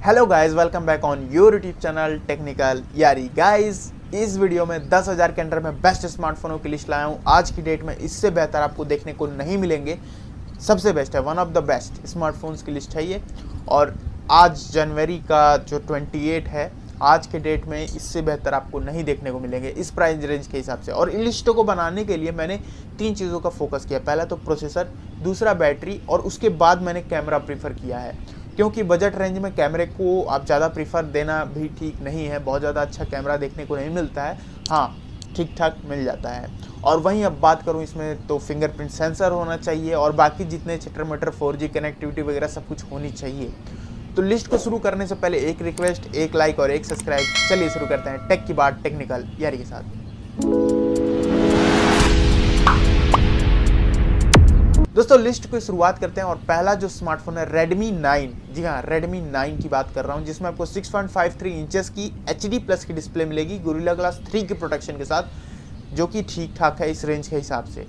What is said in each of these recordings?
Hello guys, welcome back on your YouTube channel technical यारी। Guys, इस video में 10,000 के अंडर में बेस्ट स्मार्टफोनों की लिस्ट लाया हूँ। आज की डेट में इससे बेहतर आपको देखने को नहीं मिलेंगे। सबसे बेस्ट है, one of the best smartphones की लिस्ट है ये। और आज जनवरी का जो 28 है, आज के डेट में इससे बेहतर आपको नहीं देखने को मिलेंगे इस प्राइस रेंज के हिसाब से। और इन लिस्टों को बनाने के लिए मैंने 3 चीज़ों का फोकस किया। पहला तो प्रोसेसर, दूसरा बैटरी, और उसके बाद मैंने कैमरा प्रीफर किया है, क्योंकि बजट रेंज में कैमरे को आप ज़्यादा प्रीफर देना भी ठीक नहीं है। बहुत ज़्यादा अच्छा कैमरा देखने को नहीं मिलता है, हाँ ठीक ठाक मिल जाता है। और वहीं अब बात करूं इसमें तो फिंगरप्रिंट सेंसर होना चाहिए और बाकी जितने छिटर मटर 4G कनेक्टिविटी वगैरह सब कुछ होनी चाहिए। तो लिस्ट को शुरू करने से पहले एक रिक्वेस्ट, एक लाइक और एक सब्सक्राइब। चलिए शुरू करते हैं टेक की बात टेक्निकल यारी के साथ। दोस्तों लिस्ट की शुरुआत करते हैं और पहला जो स्मार्टफोन है Redmi 9। जी हाँ, Redmi 9 की बात कर रहा हूँ, जिसमें आपको 6.53 इंचेस की HD प्लस की डिस्प्ले मिलेगी गोरिल्ला ग्लास 3 के प्रोटेक्शन के साथ, जो कि ठीक ठाक है इस रेंज के हिसाब से।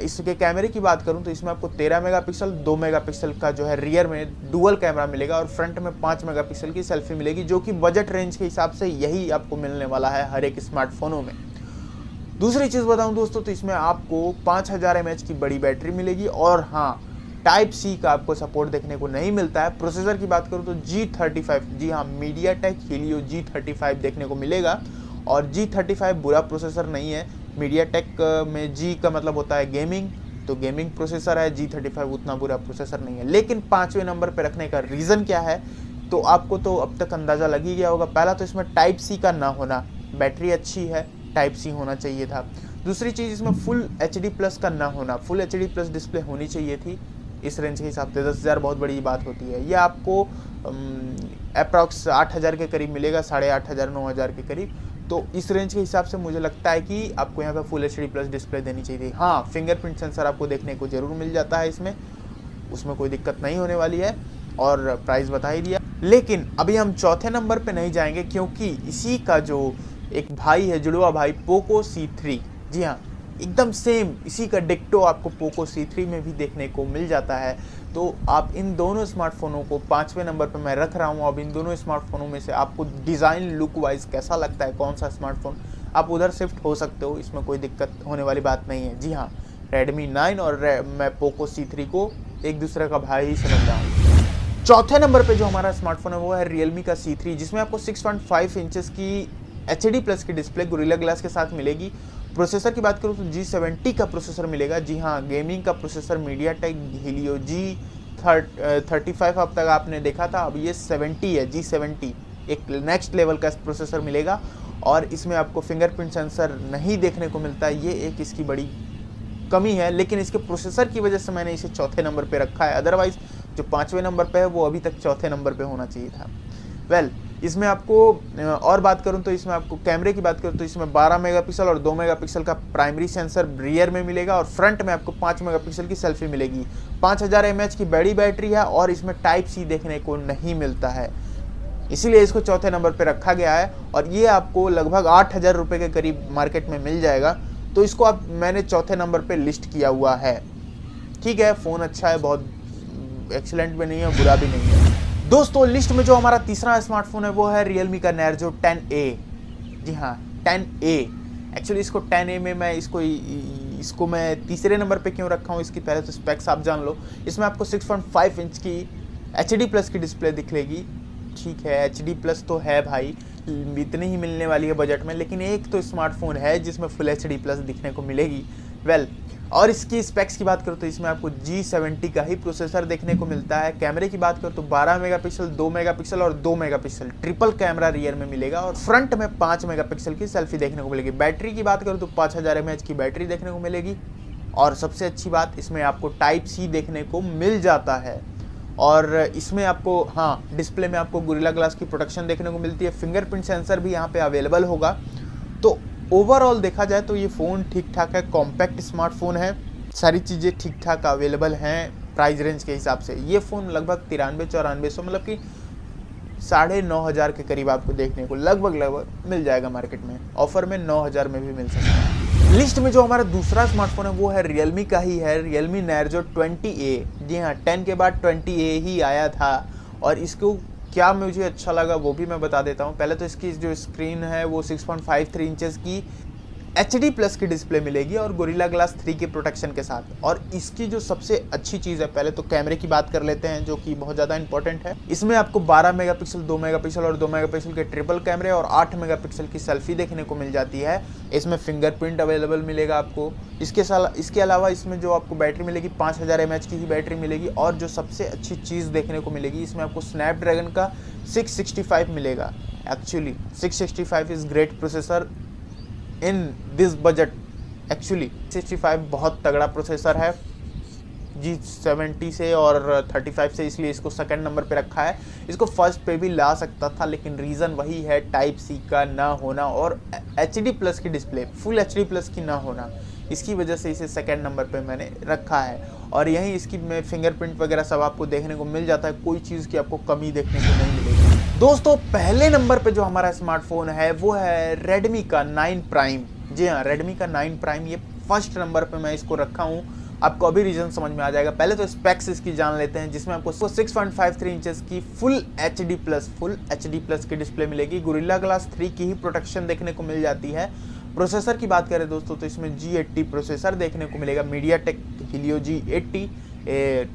इसके कैमरे की बात करूं तो इसमें आपको 13 मेगापिक्सल 2 मेगापिक्सल का जो है रियर में डुअल कैमरा मिलेगा और फ्रंट में 5 मेगापिक्सल की सेल्फी मिलेगी, जो कि बजट रेंज के हिसाब से यही आपको मिलने वाला है हर एक स्मार्टफोनों में। दूसरी चीज़ बताऊं दोस्तों तो इसमें आपको 5000 mAh की बड़ी बैटरी मिलेगी और हाँ, टाइप सी का आपको सपोर्ट देखने को नहीं मिलता है। प्रोसेसर की बात करूं तो G35, जी हाँ, मीडियाटेक हीलियो G35 देखने को मिलेगा। और G35 बुरा प्रोसेसर नहीं है। मीडियाटेक में G का मतलब होता है गेमिंग, तो गेमिंग प्रोसेसर है। G35 उतना बुरा प्रोसेसर नहीं है। लेकिन 5वें नंबर पर रखने का रीज़न क्या है, तो आपको तो अब तक अंदाज़ा लग ही गया होगा। पहला तो इसमें टाइप सी का ना होना, बैटरी अच्छी है, टाइप सी होना चाहिए था। दूसरी चीज़, इसमें फुल HD प्लस का ना होना, फुल HD प्लस डिस्प्ले होनी चाहिए थी इस रेंज के हिसाब से। 10,000 बहुत बड़ी बात होती है। ये आपको अप्रॉक्स 8,000 के करीब मिलेगा, 8,500 9,000 के करीब। तो इस रेंज के हिसाब से मुझे लगता है कि आपको यहाँ पे फुल HD प्लस डिस्प्ले देनी चाहिए थी। हाँ, फिंगरप्रिंट सेंसर आपको देखने को जरूर मिल जाता है इसमें, उसमें कोई दिक्कत नहीं होने वाली है। और प्राइस बता ही दिया। लेकिन अभी हम चौथे नंबर पे नहीं जाएंगे, क्योंकि इसी का जो एक भाई है, जुड़वा भाई, पोको C3। जी हाँ, एकदम सेम इसी का डिक्टो आपको पोको C3 में भी देखने को मिल जाता है। तो आप इन दोनों स्मार्टफोनों को 5वें नंबर पर मैं रख रहा हूँ। अब इन दोनों स्मार्टफोनों में से आपको डिज़ाइन लुक वाइज कैसा लगता है, कौन सा स्मार्टफोन, आप उधर शिफ्ट हो सकते हो, इसमें कोई दिक्कत होने वाली बात नहीं है। जी हाँ, Redmi 9 और मैं पोको C3 को एक दूसरे का भाई ही समझ रहा हूँ। चौथे नंबर पर जो हमारा स्मार्टफोन है वो है Realme का C3, जिसमें आपको 6.5 इंचेस की HD प्लस की डिस्प्ले गोरिल्ला ग्लास के साथ मिलेगी। प्रोसेसर की बात करूँ तो G70 का प्रोसेसर मिलेगा। जी हाँ, गेमिंग का प्रोसेसर मीडियाटेक हीलियो G35 अब तक आपने देखा था, अब ये 70 है, G70 एक नेक्स्ट लेवल का प्रोसेसर मिलेगा। और इसमें आपको फिंगरप्रिंट सेंसर नहीं देखने को मिलता है, ये एक इसकी बड़ी कमी है। लेकिन इसके प्रोसेसर की वजह से मैंने इसे चौथे नंबर पर रखा है, अदरवाइज जो 5वें नंबर पर है वो अभी तक चौथे नंबर पर होना चाहिए था। इसमें आपको और बात करूं तो इसमें आपको कैमरे की बात करूं तो इसमें 12 मेगापिक्सल और 2 मेगापिक्सल का प्राइमरी सेंसर रियर में मिलेगा और फ्रंट में आपको 5 मेगापिक्सल की सेल्फी मिलेगी। 5000 mAh की बड़ी बैटरी है और इसमें टाइप सी देखने को नहीं मिलता है, इसीलिए इसको चौथे नंबर पर रखा गया है। और ये आपको लगभग 8,000 रुपये के करीब मार्केट में मिल जाएगा। तो इसको आप मैंने चौथे नंबर पर लिस्ट किया हुआ है। ठीक है, फ़ोन अच्छा है, बहुत एक्सीलेंट भी नहीं है, बुरा भी नहीं है। दोस्तों लिस्ट में जो हमारा तीसरा स्मार्टफोन है वो है Realme का Narzo 10A। जी हाँ, 10A। एक्चुअली इसको 10A में मैं इसको मैं तीसरे नंबर पे क्यों रखा हूँ, इसकी पहले तो स्पेक्स आप जान लो। इसमें आपको 6.5 इंच की HD प्लस की डिस्प्ले दिखेगी। ठीक है, HD प्लस तो है भाई, इतनी ही मिलने वाली है बजट में, लेकिन एक तो स्मार्टफोन है जिसमें फुल HD प्लस दिखने को मिलेगी। और इसकी स्पेक्स की बात करो तो इसमें आपको G70 का ही प्रोसेसर देखने को मिलता है। कैमरे की बात करो तो 12 मेगापिक्सल 2 मेगापिक्सल और 2 मेगापिक्सल ट्रिपल कैमरा रियर में मिलेगा और फ्रंट में 5 मेगापिक्सल की सेल्फी देखने को मिलेगी। बैटरी की बात करो तो 5000 mAh की बैटरी देखने को मिलेगी। और सबसे अच्छी बात, इसमें आपको टाइप सी देखने को मिल जाता है। और इसमें आपको हाँ, डिस्प्ले में आपको गोरिल्ला ग्लास की प्रोटेक्शन देखने को मिलती है। फिंगरप्रिंट सेंसर भी यहाँ पे अवेलेबल होगा। तो ओवरऑल देखा जाए तो ये फ़ोन ठीक ठाक है, कॉम्पैक्ट स्मार्टफोन है, सारी चीज़ें ठीक ठाक अवेलेबल हैं प्राइस रेंज के हिसाब से। ये फ़ोन लगभग 9300-9400 मतलब कि 9,500 के करीब आपको देखने को लगभग मिल जाएगा मार्केट में। ऑफर में 9,000 में भी मिल सकता है। लिस्ट में जो हमारा दूसरा स्मार्टफोन है वो है Realme का ही है, Realme Narzo 20A। जी हाँ, 10 के बाद 20A ही आया था और इसको क्या मुझे अच्छा लगा वो भी मैं बता देता हूँ। पहले तो इसकी जो स्क्रीन है वो 6.53 इंचेस की HD प्लस की डिस्प्ले मिलेगी और गोरिल्ला ग्लास 3 के प्रोटेक्शन के साथ। और इसकी जो सबसे अच्छी चीज़ है, पहले तो कैमरे की बात कर लेते हैं जो कि बहुत ज़्यादा इंपॉर्टेंट है। इसमें आपको 12 मेगापिक्सल, 2 मेगापिक्सल और 2 मेगापिक्सल के ट्रिपल कैमरे और 8 मेगापिक्सल की सेल्फी देखने को मिल जाती है। इसमें फिंगरप्रिंट अवेलेबल मिलेगा आपको। इसके अलावा इसमें जो आपको बैटरी मिलेगी 5000 mAh की ही बैटरी मिलेगी। और जो सबसे अच्छी चीज़ देखने को मिलेगी, इसमें आपको स्नैपड्रैगन का 665 मिलेगा। Actually 665 is great processor in this budget. Actually 65 बहुत तगड़ा प्रोसेसर है G70 से और 35 से, इसलिए इसको सेकंड नंबर पे रखा है। इसको फर्स्ट पे भी ला सकता था, लेकिन रीज़न वही है टाइप सी का ना होना और HD प्लस की डिस्प्ले, फुल HD प्लस की ना होना, इसकी वजह से इसे सेकंड नंबर पे मैंने रखा है। और यहीं इसकी में फिंगरप्रिंट वगैरह सब आपको देखने को मिल जाता है, कोई चीज़ की आपको कमी देखने को नहीं मिलेगी। दोस्तों पहले नंबर पे जो हमारा स्मार्टफोन है वो है Redmi का 9 प्राइम। जी हाँ, Redmi का 9 प्राइम, ये फर्स्ट नंबर पे मैं इसको रखा हूँ। आपको अभी रीजन समझ में आ जाएगा। पहले तो स्पेक्स इसकी जान लेते हैं, जिसमें आपको 6.53 इंचेस की फुल HD प्लस की डिस्प्ले मिलेगी। गोरिल्ला ग्लास 3 की ही प्रोटेक्शन देखने को मिल जाती है। प्रोसेसर की बात करें दोस्तों तो इसमें G80 प्रोसेसर देखने को मिलेगा, MediaTek Helio G80।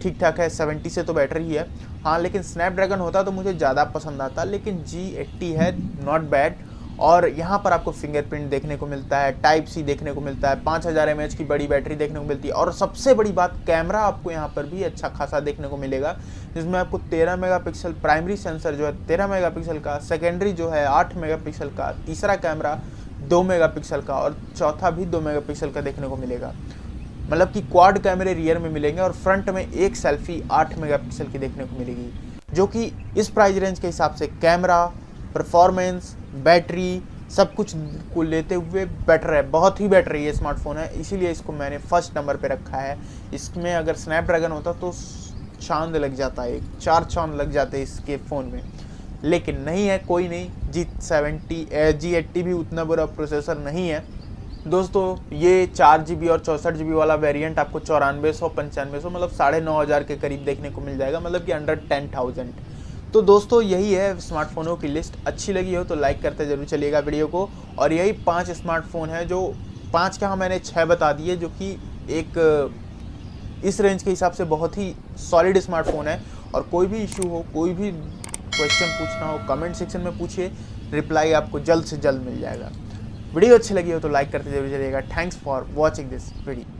ठीक ठाक है, 70 से तो बेटर ही है। हाँ, लेकिन स्नैपड्रैगन होता तो मुझे ज़्यादा पसंद आता, लेकिन G80 है, नॉट बैड। और यहाँ पर आपको फिंगरप्रिंट देखने को मिलता है, टाइप सी देखने को मिलता है, 5000 mAh की बड़ी बैटरी देखने को मिलती है। और सबसे बड़ी बात, कैमरा आपको यहाँ पर भी अच्छा खासा देखने को मिलेगा, जिसमें आपको 13 मेगापिक्सल प्राइमरी सेंसर जो है 13 मेगापिक्सल का, सेकेंडरी जो है 8 मेगापिक्सल का, तीसरा कैमरा 2 मेगापिक्सल का और चौथा भी 2 मेगापिक्सल का देखने को मिलेगा। मतलब कि क्वाड कैमरे रियर में मिलेंगे और फ्रंट में एक सेल्फी 8 मेगापिक्सल की देखने को मिलेगी, जो कि इस प्राइस रेंज के हिसाब से कैमरा, परफॉर्मेंस, बैटरी सब कुछ को लेते हुए बेटर है, बहुत ही बेटर ये स्मार्टफोन है। इसीलिए इसको मैंने फर्स्ट नंबर पे रखा है। इसमें अगर स्नैपड्रैगन होता तो चांद लग जाता है, 4 चांद लग जाते इसके फ़ोन में, लेकिन नहीं है, कोई नहीं। G80 भी उतना बुरा प्रोसेसर नहीं है दोस्तों। ये 4GB और 64GB वाला वेरिएंट आपको 9400-9500 मतलब 9500 के करीब देखने को मिल जाएगा, मतलब कि अंडर 10,000। तो दोस्तों यही है स्मार्टफोनों की लिस्ट। अच्छी लगी हो तो लाइक करते जरूर चलिएगा वीडियो को। और यही 5 स्मार्टफोन है, जो 5 क्या मैंने 6 बता दिए, जो कि एक इस रेंज के हिसाब से बहुत ही सॉलिड स्मार्टफोन है। और कोई भी इशू हो, कोई भी क्वेश्चन पूछना हो, कमेंट सेक्शन में पूछिए, रिप्लाई आपको जल्द से जल्द मिल जाएगा। वीडियो अच्छी लगी हो तो लाइक करते जरूर चलिएगा। Thanks for watching this video.